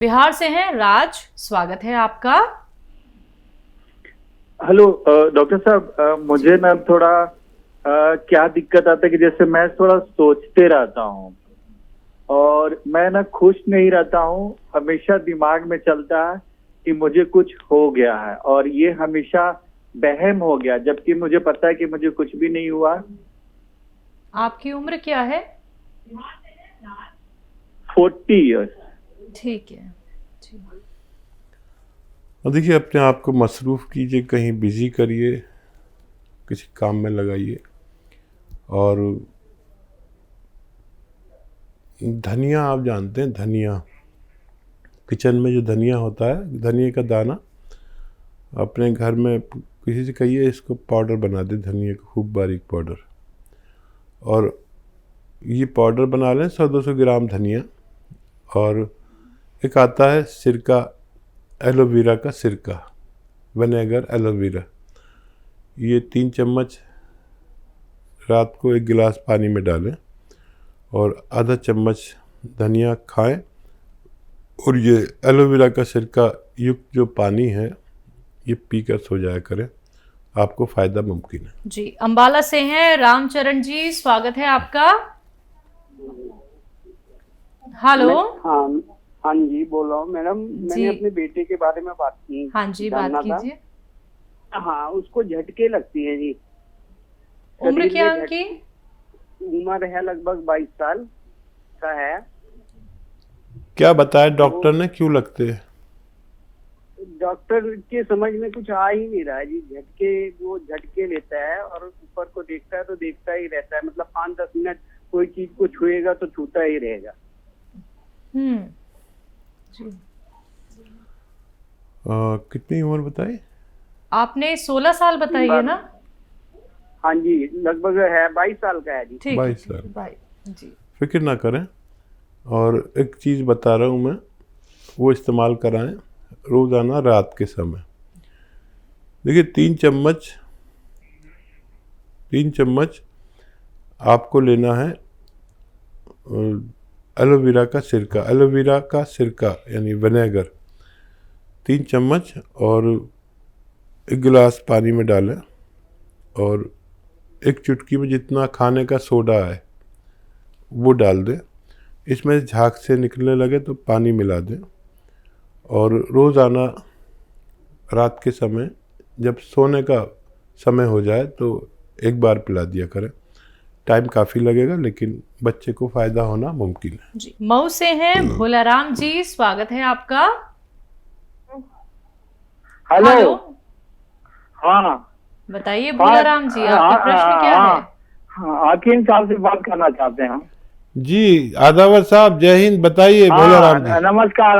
बिहार से हैं राज, स्वागत है आपका। हेलो डॉक्टर साहब, मुझे ना थोड़ा क्या दिक्कत आता है कि जैसे मैं थोड़ा सोचते रहता हूँ और मैं ना खुश नहीं रहता हूँ। हमेशा दिमाग में चलता है कि मुझे कुछ हो गया है और ये हमेशा वहम हो गया, जबकि मुझे पता है कि मुझे कुछ भी नहीं हुआ। आपकी उम्र क्या है? 40 इयर्स। ठीक है जी। और देखिए, अपने आप को मसरूफ़ कीजिए, कहीं बिज़ी करिए, किसी काम में लगाइए। और धनिया, आप जानते हैं धनिया, किचन में जो धनिया होता है, धनिया का दाना, अपने घर में किसी से कहिए इसको पाउडर बना दे, धनिया का खूब बारीक पाउडर। और ये पाउडर बना लें 100-200 ग्राम धनिया। और एक आता है सिरका, एलोवेरा का सिरका, विनेगर एलोवेरा, ये 3 चम्मच रात को 1 गिलास पानी में डालें और आधा चम्मच धनिया खाएं। और ये एलोवेरा का सिरका युक्त जो पानी है ये पीकर सो जाया करें, आपको फ़ायदा मुमकिन है। जी, अंबाला से हैं रामचरण जी, स्वागत है आपका। हेलो। हाँ हाँ जी, बोल रहा हूँ मैडम। मैंने जी। अपने बेटे के बारे में बात की, हाँ जी, बात जानना था। कीजिए। हाँ, उसको झटके लगती है जी। उम्र शरीर क्या में है उनकी? उम्र है लगभग 22 साल का है। क्या बताया डॉक्टर ने, क्यों लगते हैं? डॉक्टर के समझ में कुछ आ ही नहीं रहा है जी। वो झटके लेता है और ऊपर को देखता है तो देखता ही रहता है, मतलब 5-10 मिनट कोई चीज को छुएगा तो छूता ही रहेगा। जी। कितनी उम्र बताई आपने 16 साल बताई है ना? हाँ जी, लगभग है 22 साल का है जी। ठीक 22 साल। 22 जी। फिक्र ना करें। और एक चीज़ बता रहा हूँ मैं, वो इस्तेमाल कराएं रोज़ाना रात के समय। देखिए, 3 चम्मच आपको लेना है एलोवेरा का सिरका यानी विनेगर, 3 चम्मच, और 1 गिलास पानी में डालें और 1 चुटकी में जितना खाने का सोडा है वो डाल दें। इसमें झाग से निकलने लगे तो पानी मिला दें और रोज़ाना रात के समय जब सोने का समय हो जाए तो 1 बार पिला दिया करें। टाइम काफ़ी लगेगा लेकिन बच्चे को फ़ायदा होना मुमकिन है। जी, मऊ से हैं भोलाराम जी, स्वागत है आपका। हेलो। हाँ बताइए भोलाराम जी, आपका प्रश्न क्या है? हकीम साहब से बात करना चाहते हैं हम। जी, आदावर साहब, जय हिंद। बताइए भोलाराम जी। नमस्कार।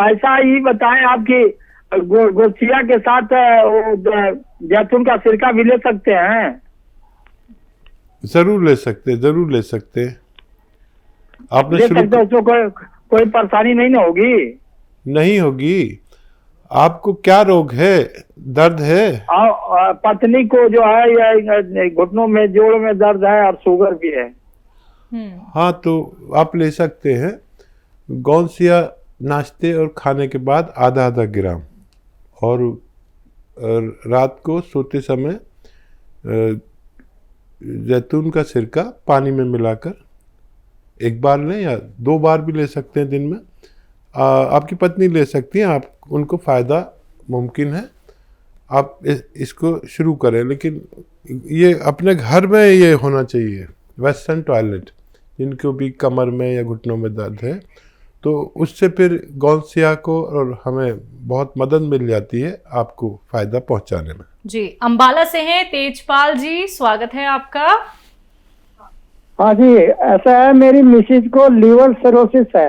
ऐसा ही बताएं, आपकी गोसिया के साथ जैतून का सिरका भी ले सकते हैं? ज़रूर ले सकते, ज़रूर ले सकते। आपने ले शुरू सकते, उसमें कोई परेशानी नहीं ना होगी? नहीं होगी। आपको क्या रोग है, दर्द है? पत्नी को जो है ये घुटनों में, जोड़ में दर्द है और शुगर भी है। हाँ, तो आप ले सकते हैं गौनसिया नाश्ते और खाने के बाद आधा ग्राम, और रात को सोते समय जैतून का सिरका पानी में मिलाकर 1 बार लें या 2 बार भी ले सकते हैं दिन में। आपकी पत्नी ले सकती हैं, आप उनको फ़ायदा मुमकिन है। आप इसको शुरू करें, लेकिन ये अपने घर में ये होना चाहिए। वेस्टर्न टॉयलेट, जिनको भी कमर में या घुटनों में दर्द है, तो उससे फिर गौनसिया को और हमें बहुत मदद मिल जाती है आपको फ़ायदा पहुंचाने में। जी, अंबाला से हैं तेजपाल जी, स्वागत है आपका। हाँ जी, ऐसा है, मेरी मिसेज को लीवर सिरोसिस है।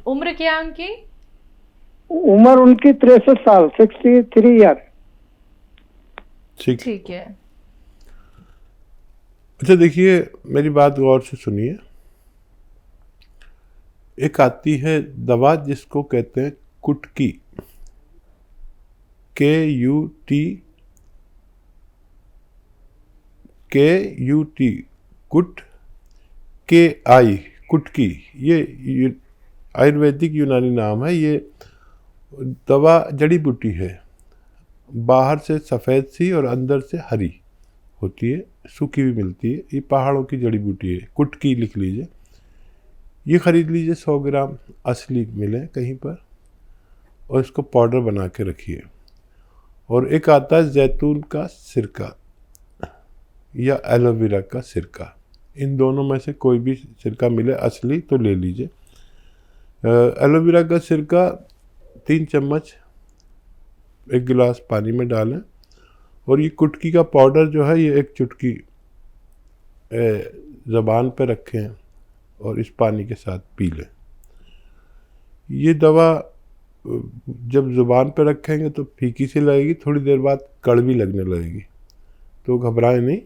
उम्र क्या है उनकी? उम्र उनकी 63 साल, 63 ईयर। ठीक है। अच्छा, देखिए, मेरी बात गौर से सुनिए। एक आती है दवा जिसको कहते हैं कुटकी, KUT, कुट, KI, कुटकी। ये आयुर्वेदिक यूनानी नाम है। ये दवा जड़ी बूटी है, बाहर से सफ़ेद सी और अंदर से हरी होती है, सूखी भी मिलती है। ये पहाड़ों की जड़ी बूटी है, कुटकी लिख लीजिए। ये ख़रीद लीजिए 100 ग्राम, असली मिले कहीं पर, और इसको पाउडर बना के रखिए। और एक आता है जैतून का सिरका या एलोवेरा का सिरका, इन दोनों में से कोई भी सिरका मिले असली तो ले लीजिए। एलोवेरा का सिरका 3 चम्मच 1 गिलास पानी में डालें, और ये कुटकी का पाउडर जो है ये 1 चुटकी ज़बान पे रखें और इस पानी के साथ पी लें। ये दवा जब ज़ुबान पे रखेंगे तो फीकी सी लगेगी, थोड़ी देर बाद कड़वी लगने लगेगी, तो घबराएं नहीं।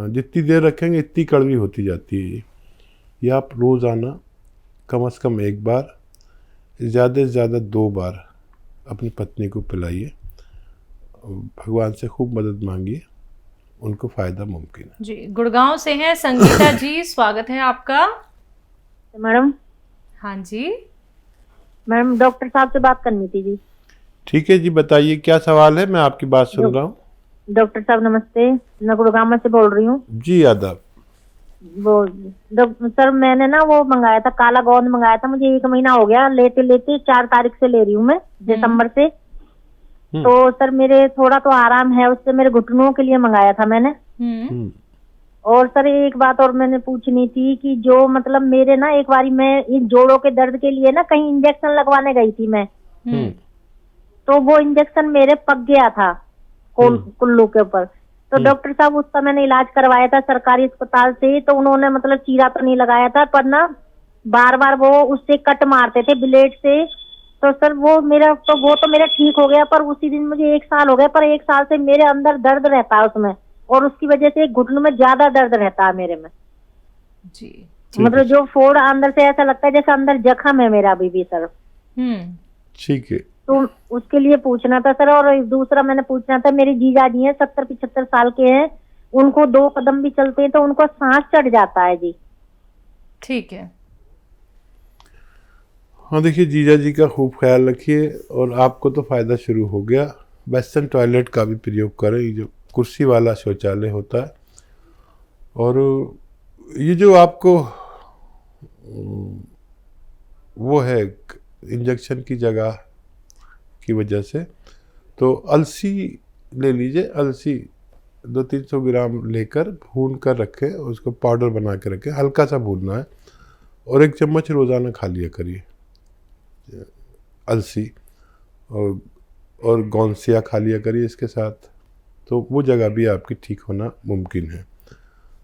जितनी देर रखेंगे इतनी कड़वी होती जाती है। ये आप रोज़ाना कम से कम 1 बार, ज़्यादा से ज़्यादा 2 बार अपनी पत्नी को पिलाइए। भगवान से खूब मदद मांगिए, उनको फ़ायदा मुमकिन है। जी, गुड़गांव से हैं संगीता जी, स्वागत है आपका। मैडम। हाँ जी मैडम, डॉक्टर साहब से बात करनी थी जी। ठीक है जी, बताइए क्या सवाल है, मैं आपकी बात सुन रहा हूँ। डॉक्टर साहब नमस्ते, मैं गुड़गांव से बोल रही हूँ। जी आदाब। वो सर मैंने ना वो मंगाया था, काला गोंद मंगाया था, मुझे 1 महीना हो गया लेते लेते। 4 तारीख से ले रही हूँ मैं, दिसंबर से। तो सर मेरे थोड़ा तो आराम है उससे, मेरे घुटनों के लिए मंगाया था मैंने। और सर एक बात और मैंने पूछनी थी कि जो मतलब मेरे ना एक बारी मैं इन जोड़ों के दर्द के लिए ना कहीं इंजेक्शन लगवाने गई थी मैं, तो वो इंजेक्शन मेरे पक गया था कुल्लू के ऊपर। तो डॉक्टर साहब उसका मैंने इलाज करवाया था सरकारी अस्पताल से, तो उन्होंने मतलब चीरा तो नहीं लगाया था, पर ना बार बार वो उससे कट मारते थे ब्लेड से। तो सर वो मेरा ठीक हो गया, पर उसी दिन मुझे 1 साल हो गया, पर 1 साल से मेरे अंदर दर्द रहता है उसमें, और उसकी वजह से घुटनों में ज्यादा दर्द रहता है मेरे में जी। मतलब जो फोड़ अंदर से ऐसा लगता है जैसे अंदर जख्म है मेरा अभी भी सर। ठीक है, तो उसके लिए पूछना था सर। और दूसरा मैंने पूछना था, मेरे जीजा जी हैं 70-75 साल के हैं, उनको 2 कदम भी चलते हैं तो उनको सांस चढ़ जाता है जी। ठीक है। हाँ देखिए, जीजा जी का खूब ख्याल रखिए, और आपको तो फ़ायदा शुरू हो गया। वेस्टर्न टॉयलेट का भी प्रयोग करें, ये जो कुर्सी वाला शौचालय होता है। और ये जो आपको वो है इंजेक्शन की जगह की वजह से, तो अलसी ले लीजिए। अलसी 200-300 ग्राम लेकर भून कर रखें, उसको पाउडर बना के रखें, हल्का सा भूनना है, और 1 चम्मच रोज़ाना खा लिया करिए अलसी। और गौनसिया खा लिया करिए इसके साथ, तो वो जगह भी आपकी ठीक होना मुमकिन है।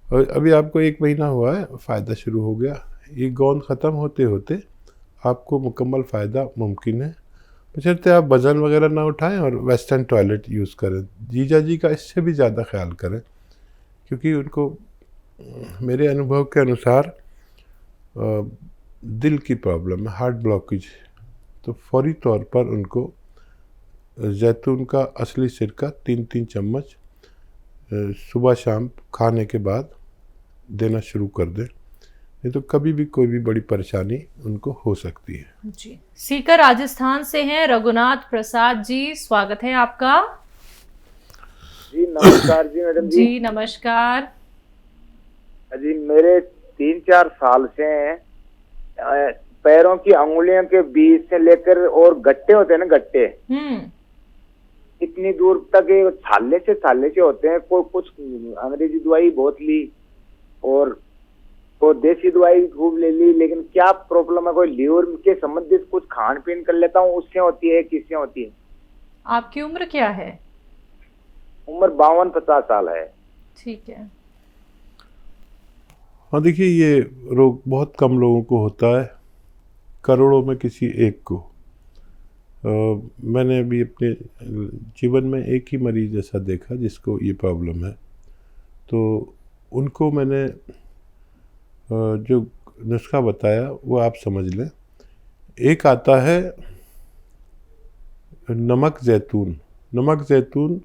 और अभी आपको 1 महीना हुआ है, फ़ायदा शुरू हो गया। ये गोंद ख़त्म होते होते आपको मुकम्मल फ़ायदा मुमकिन है, बशर्ते आप वज़न वगैरह ना उठाएं और वेस्टर्न टॉयलेट यूज़ करें। जीजा जी का इससे भी ज़्यादा ख्याल करें, क्योंकि उनको मेरे अनुभव के अनुसार दिल की प्रॉब्लम है, हार्ट ब्लॉकेज। तो फौरी तौर पर उनको जैतून का असली सिरका 3-3 चम्मच सुबह शाम खाने के बाद देना शुरू कर दें, नहीं तो कभी भी कोई भी बड़ी परेशानी उनको हो सकती है। जी। सीकर राजस्थान से हैं रघुनाथ प्रसाद जी, स्वागत है आपका। जी नमस्कार जी मैडम जी। जी नमस्कार जी, मेरे 3-4 साल से पैरों की अंगुलियों के बीच से लेकर, और गट्टे होते हैं ना, गट्टे इतनी दूर तक छाले से होते हैं। कोई कुछ अंग्रेजी दवाई बहुत ली और देसी दवाई खूब ले ली, लेकिन क्या प्रॉब्लम है, कोई लीवर के संबंधित कुछ खान पीन कर लेता हूँ, उससे होती है, किससे होती है? आपकी उम्र क्या है? उम्र 52-50 साल है। ठीक है। हाँ देखिए, ये रोग बहुत कम लोगों को होता है, करोड़ों में किसी एक को। मैंने अभी अपने जीवन में एक ही मरीज ऐसा देखा जिसको ये प्रॉब्लम है, तो उनको मैंने जो नुस्खा बताया वो आप समझ लें। एक आता है नमक जैतून। नमक जैतून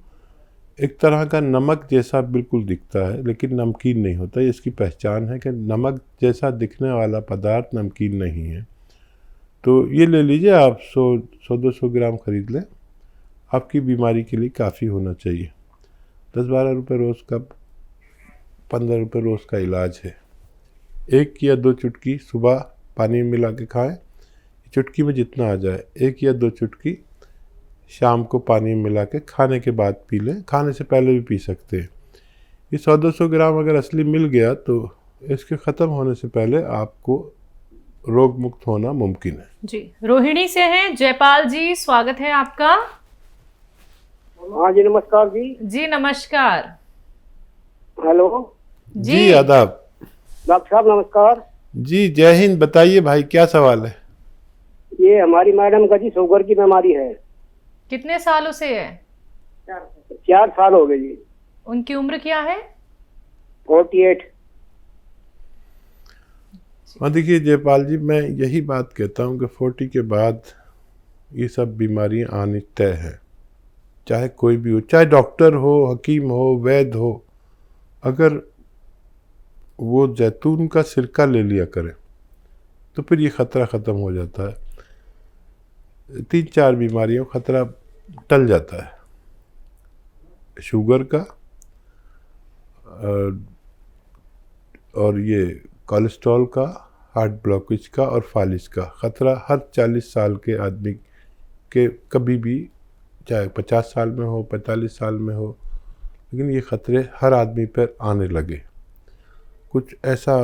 एक तरह का नमक जैसा बिल्कुल दिखता है, लेकिन नमकीन नहीं होता। इसकी पहचान है कि नमक जैसा दिखने वाला पदार्थ नमकीन नहीं है। तो ये ले लीजिए आप, 100-200 ग्राम खरीद लें, आपकी बीमारी के लिए काफ़ी होना चाहिए। 10-12 रुपये रोज़ का, 15 रुपये रोज़ का इलाज है। 1 या 2 चुटकी सुबह पानी में मिला के खाएं, चुटकी में जितना आ जाए। 1 या 2 चुटकी शाम को पानी में मिला के खाने के बाद पी लें, खाने से पहले भी पी सकते हैं। ये 100-200 ग्राम अगर असली मिल गया तो इसके ख़त्म होने से पहले आपको रोग मुक्त होना मुमकिन है। जी, रोहिणी से हैं जयपाल जी, स्वागत है आपका। हाँ जी, नमस्कार जी। जी नमस्कार। हेलो जी आदाब। डॉक्टर साहब नमस्कार। जी जय हिंद। बताइए भाई, क्या सवाल है? ये हमारी मैडम का जी शुगर की बीमारी है। कितने सालों से है? 4 साल हो गए जी। उनकी उम्र क्या है? 48। हाँ देखिए जयपाल जी, मैं यही बात कहता हूँ कि 40 के बाद ये सब बीमारियाँ आनी तय है, चाहे कोई भी हो, चाहे डॉक्टर हो, हकीम हो, वैद्य हो। अगर वो जैतून का सिरका ले लिया करें तो फिर ये ख़तरा ख़त्म हो जाता है। 3-4 बीमारियों का ख़तरा टल जाता है। शुगर का और ये कोलेस्ट्रॉल का, हार्ट ब्लॉकेज का और फालिज का ख़तरा हर 40 साल के आदमी के कभी भी, चाहे 50 साल में हो, 45 साल में हो, लेकिन ये ख़तरे हर आदमी पर आने लगे। कुछ ऐसा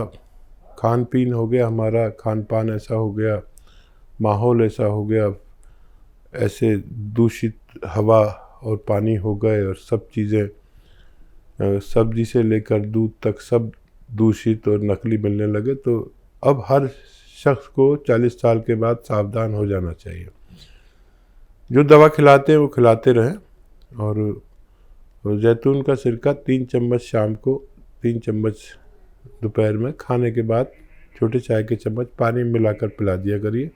खान पीन हो गया, हमारा खान पान ऐसा हो गया, माहौल ऐसा हो गया, ऐसे दूषित हवा और पानी हो गए और सब चीज़ें, सब्जी से लेकर दूध तक सब दूषित और नकली मिलने लगे। तो अब हर शख्स को 40 साल के बाद सावधान हो जाना चाहिए। जो दवा खिलाते हैं वो खिलाते रहें। और जैतून का सिरका 3 चम्मच शाम को, 3 चम्मच दोपहर में, खाने के बाद छोटे चाय के चम्मच पानी में मिलाकर पिला दिया करिए।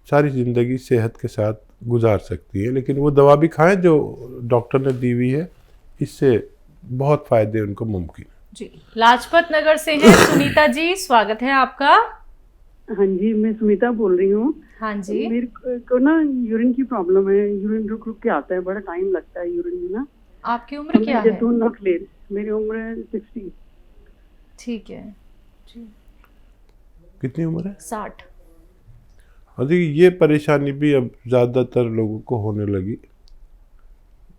सारी ज़िंदगी सेहत के साथ गुजार सकती है। लेकिन वो दवा भी खाएं जो डॉक्टर ने दी हुई है, इससे बहुत फ़ायदे उनको मुमकिन है। जी, लाजपत नगर से हैं सुनीता जी, स्वागत है आपका। हाँ जी, मैं सुनीता बोल रही हूँ। हाँ जी। मेरे को ना यूरिन की प्रॉब्लम है, यूरिन रुक रुक के आता है, बड़ा टाइम लगता है यूरिन में ना। आपकी उम्र क्या है? जैतून रख ले। मेरी उम्र है 60। ठीक है जी। कितनी उम्र है? 60। और देखिए ये परेशानी भी अब ज़्यादातर लोगों को होने लगी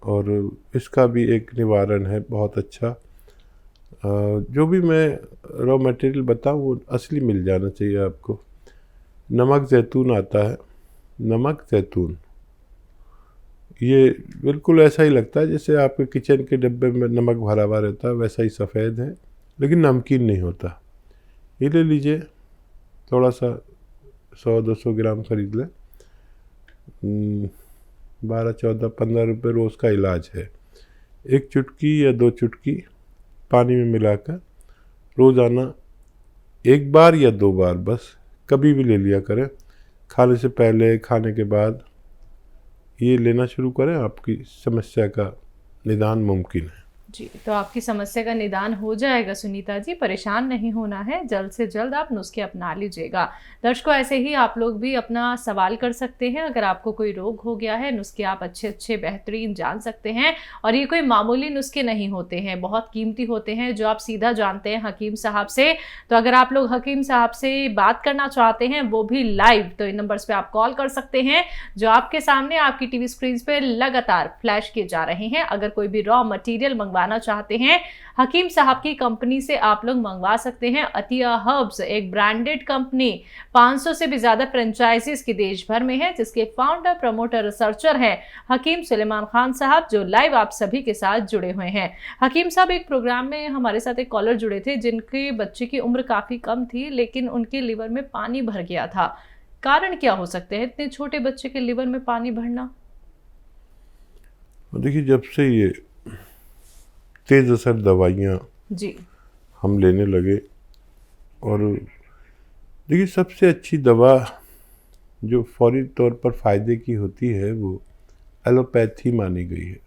और इसका भी एक निवारण है बहुत अच्छा। जो भी मैं रॉ मटेरियल बताऊँ वो असली मिल जाना चाहिए आपको। नमक ज़ैतून आता है, नमक ज़ैतून, ये बिल्कुल ऐसा ही लगता है जैसे आपके किचन के डिब्बे में नमक भरा हुआ रहता है, वैसा ही सफ़ेद है, लेकिन नमकीन नहीं होता। ये ले लीजिए, थोड़ा सा 100-200 ग्राम खरीद लें। 12-14-15 रुपये रोज़ का इलाज है। 1 चुटकी या 2 चुटकी पानी में मिलाकर रोज़ाना 1 बार या 2 बार बस कभी भी ले लिया करें। खाने से पहले, खाने के बाद ये लेना शुरू करें, आपकी समस्या का निदान मुमकिन है। जी, तो आपकी समस्या का निदान हो जाएगा सुनीता जी, परेशान नहीं होना है। जल्द से जल्द आप नुस्खे अपना लीजिएगा। दर्शकों, ऐसे ही आप लोग भी अपना सवाल कर सकते हैं। अगर आपको कोई रोग हो गया है, नुस्खे आप अच्छे बेहतरीन जान सकते हैं। और ये कोई मामूली नुस्खे नहीं होते हैं, बहुत कीमती होते हैं, जो आप सीधा जानते हैं हकीम साहब से। तो अगर आप लोग हकीम साहब से बात करना चाहते हैं, वो भी लाइव, तो इन नंबर्स पर आप कॉल कर सकते हैं जो आपके सामने आपकी टीवी स्क्रीन पर लगातार फ्लैश किए जा रहे हैं। अगर कोई भी रॉ मटीरियल मंगवाना चाहते हैं, हकीम साहब की कंपनी से आप लोग मंगवा सकते हैं। अतिया हर्ब्स एक ब्रांडेड कंपनी, 500 से भी ज्यादा फ्रेंचाइजीज की देश भर में है, जिसके फाउंडर, प्रमोटर, रिसर्चर हैं हकीम सुलेमान खान साहब, जो लाइव आप सभी के साथ जुड़े हुए हैं। हकीम साहब एक प्रोग्राम में हमारे साथ एक कॉलर जुड़े थे जिनके बच्चे की उम्र काफी कम थी, लेकिन उनके लिवर में पानी भर गया था। कारण क्या हो सकते हैं इतने छोटे बच्चे के लिवर में पानी भरना? देखिए, जब से ये तेज़ असर दवाइयाँ जी हम लेने लगे, और देखिए सबसे अच्छी दवा जो फौरी तौर पर फ़ायदे की होती है वो एलोपैथी मानी गई है।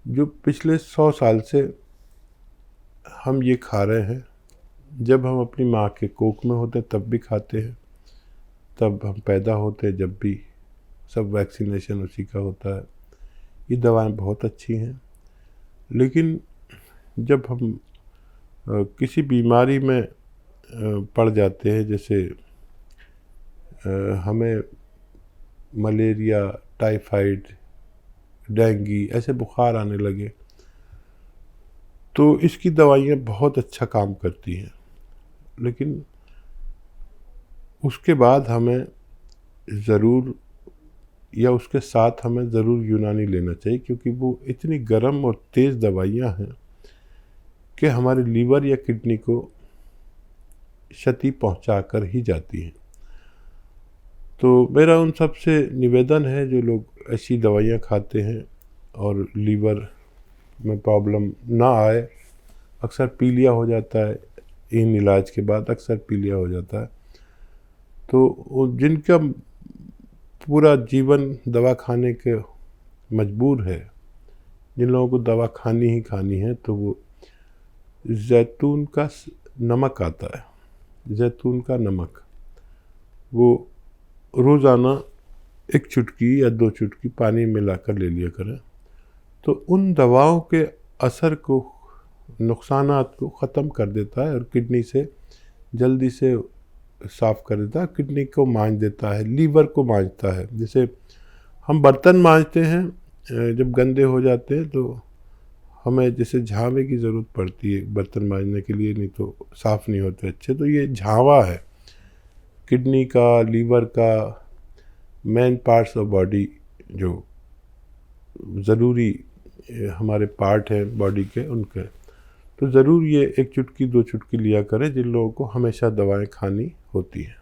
जो पिछले 100 साल से हम ये खा रहे हैं, जब हम अपनी माँ के कोख में होते तब भी खाते हैं, तब हम पैदा होते हैं, जब भी सब वैक्सीनेशन उसी का होता है। ये दवाएं बहुत अच्छी हैं, लेकिन जब हम किसी बीमारी में पड़ जाते हैं, जैसे हमें मलेरिया, टाइफाइड, डेंगू ऐसे बुखार आने लगे, तो इसकी दवाइयाँ बहुत अच्छा काम करती हैं, लेकिन उसके बाद हमें ज़रूर या उसके साथ हमें ज़रूर यूनानी लेना चाहिए, क्योंकि वो इतनी गर्म और तेज़ दवाइयाँ हैं कि हमारे लीवर या किडनी को क्षति पहुंचा कर ही जाती हैं। तो मेरा उन सब से निवेदन है जो लोग ऐसी दवाइयाँ खाते हैं और लीवर में प्रॉब्लम ना आए, अक्सर पीलिया हो जाता है, इन इलाज के बाद अक्सर पीलिया हो जाता है, तो जिनका पूरा जीवन दवा खाने के मजबूर है, जिन लोगों को दवा खानी ही खानी है, तो वो जैतून का नमक आता है, जैतून का नमक, वो रोज़ाना 1 चुटकी या 2 चुटकी पानी में मिलाकर ले लिया करें, तो उन दवाओं के असर को, नुकसानात को ख़त्म कर देता है और किडनी से जल्दी से साफ़ कर देता है, किडनी को मांझ देता है, लीवर को मांझता है। जैसे हम बर्तन मांजते हैं, जब गंदे हो जाते हैं तो हमें जैसे झावे की ज़रूरत पड़ती है बर्तन मांजने के लिए, नहीं तो साफ़ नहीं होते अच्छे, तो ये झावा है किडनी का, लीवर का, मेन पार्ट्स ऑफ बॉडी जो ज़रूरी हमारे पार्ट हैं बॉडी के, उनके, तो ज़रूर ये 1 चुटकी 2 चुटकी लिया करें जिन लोगों को हमेशा दवाएं खानी होती हैं।